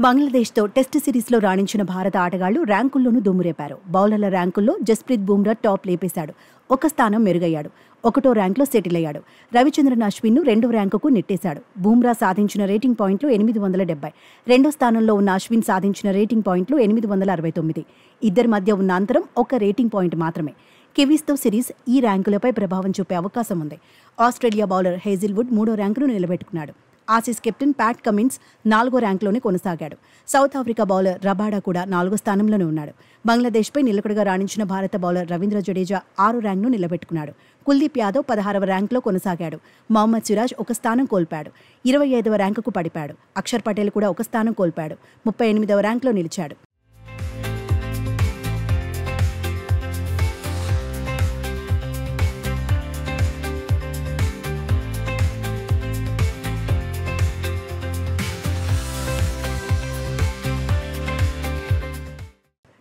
బంగ్లాదేశ్తో test సిరీస్లో రాణించిన భారత ఆటగాళ్లు ర్యాంకుల్లోనూ దుమ్మురేపారు. బౌలర్ల ర్యాంకుల్లో జస్ప్రీత్ బుమ్రా టాప్ లేపేశాడు. ఒక స్థానం మెరుగయ్యాడు. 1వ ర్యాంకులో సెటిల్ అయ్యాడు. రవిచంద్రన్ అశ్విన్ను 2వ ర్యాంకుకు నెట్టేశాడు. బుమ్రా సాధించిన రేటింగ్ పాయింట్లు 870. 2వ స్థానంలో ఉన్న అశ్విన్ సాధించిన రేటింగ్ పాయింట్లు 869. ఇద్దరి మధ్య ఉన్న అంతరం ఒక రేటింగ్ పాయింట్ మాత్రమే. కివీస్తో సిరీస్ ఈ ర్యాంకులపై ప్రభావం చూపే అవకాశం ఉంది. ఆస్ట్రేలియా బౌలర్ హేజిల్వుడ్ 3వ ర్యాంకును నిలబెట్టుకున్నాడు. ఆసీస్ కెప్టెన్ ప్యాట్ కమిన్స్ 4వ ర్యాంకులోనే కొనసాగాడు. సౌత్ ఆఫ్రికా బౌలర్ రబాడా కూడా 4వ స్థానంలోనే ఉన్నాడు. బంగ్లాదేశ్పై నిలకడగా రాణించిన భారత బౌలర్ రవీంద్ర జడేజా 6వ ర్యాంకును నిలబెట్టుకున్నాడు. కుల్దీప్ యాదవ్ 16వ ర్యాంకులో కొనసాగాడు. మహమ్మద్ సిరాజ్ ఒక స్థానం కోల్పాడు. 25వ ర్యాంకుకు పడిపాడు. అక్షర్ పటేల్ కూడా ఒక స్థానం కోల్పాడు. 38వ ర్యాంకులో నిలిచాడు.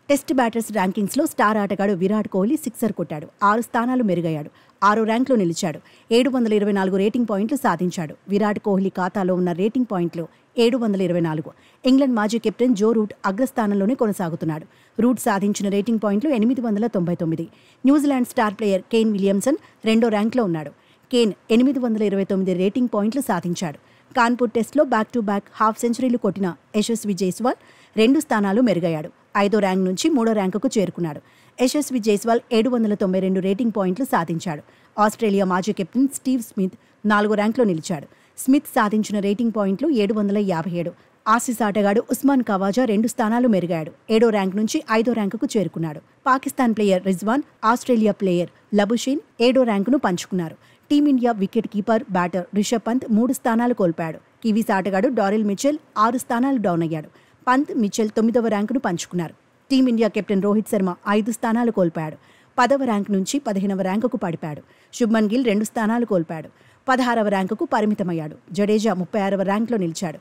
టెస్ట్ బ్యాటర్స్ ర్యాంకింగ్స్లో స్టార్ ఆటగాడు విరాట్ కోహ్లీ సిక్సర్ కొట్టాడు. 6 స్థానాలు మెరుగయ్యాడు. 6వ ర్యాంకులో నిలిచాడు. 724 రేటింగ్ పాయింట్లు సాధించాడు. విరాట్ కోహ్లీ ఖాతాలో ఉన్న రేటింగ్ పాయింట్లు 724. ఇంగ్లాండ్ మాజీ కెప్టెన్ జో రూట్ అగ్రస్థానంలోనే కొనసాగుతున్నాడు. రూట్ సాధించిన రేటింగ్ పాయింట్లు 899. New Zealand star player Kane Williamson 2వ ర్యాంకులో ఉన్నాడు. కేన్ 829 రేటింగ్ పాయింట్లు సాధించాడు. కాన్పూర్ టెస్ట్లో బ్యాక్ టు బ్యాక్ హాఫ్ సెంచరీలు కొట్టిన యశస్వి జైస్వాల్ 2 స్థానాలు మెరుగయ్యాడు. 5వ ర్యాంక్ నుంచి 3వ ర్యాంకుకు చేరుకున్నాడు. యశస్వి జైస్వాల్ 792 రేటింగ్ పాయింట్లు సాధించాడు. ఆస్ట్రేలియా మాజీ కెప్టెన్ స్టీవ్ స్మిత్ 4వ ర్యాంకులో నిలిచాడు. స్మిత్ సాధించిన రేటింగ్ పాయింట్లు 757. ఆసీస్ ఆటగాడు ఉస్మాన్ ఖవాజా 2 స్థానాలు మెరుగాడు. 7వ ర్యాంక్ నుంచి 5వ ర్యాంకుకు చేరుకున్నాడు. Pakistan player Rizwan, Australia player Labuschagne 7వ ర్యాంకును పంచుకున్నారు. Team India wicket keeper batter Rishabh Pant 3 స్థానాలు కోల్పాడు. కివీస్ ఆటగాడు డారెల్ మిచెల్ 6 స్థానాలు డౌన్ అయ్యాడు. పంత్, మిచెల్ 9వ ర్యాంకును పంచుకున్నారు. టీమిండియా కెప్టెన్ రోహిత్ శర్మ 5 స్థానాలు కోల్పాడు. 10వ ర్యాంక్ నుంచి 15వ ర్యాంకుకు పడిపాడు. శుభ్మన్ గిల్ 2 స్థానాలు కోల్పాడు. 16వ ర్యాంకుకు పరిమితమయ్యాడు. జడేజా 36వ ర్యాంకులో నిలిచాడు.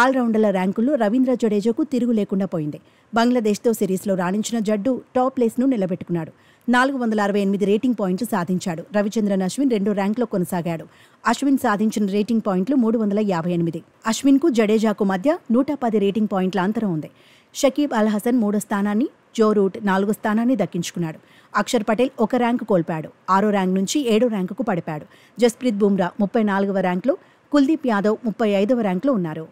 ఆల్రౌండర్ల ర్యాంకుల్లో రవీంద్ర జడేజాకు తిరుగు లేకుండా పోయింది. బంగ్లాదేశ్తో సిరీస్లో రాణించిన జడ్డు టాప్ ప్లేస్ను నిలబెట్టుకున్నాడు. 468 రేటింగ్ పాయింట్లు సాధించాడు. రవిచంద్రన్ అశ్విన్ 2వ ర్యాంకులో కొనసాగాడు. అశ్విన్ సాధించిన రేటింగ్ పాయింట్లు 358. అశ్విన్కు జడేజాకు మధ్య 110 రేటింగ్ పాయింట్ల అంతరం ఉంది. షకీబ్ అల్ హసన్ 3వ స్థానాన్ని, జో రూట్ 4వ స్థానాన్ని దక్కించుకున్నాడు. అక్షర్ పటేల్ 1 ర్యాంకు కోల్పాడు. 6వ ర్యాంక్ నుంచి 7వ ర్యాంకుకు పడిపాడు. జస్ప్రీత్ బుమ్రా 34వ ర్యాంకులో, కుల్దీప్ యాదవ్ 35వ ర్యాంకులో ఉన్నారు.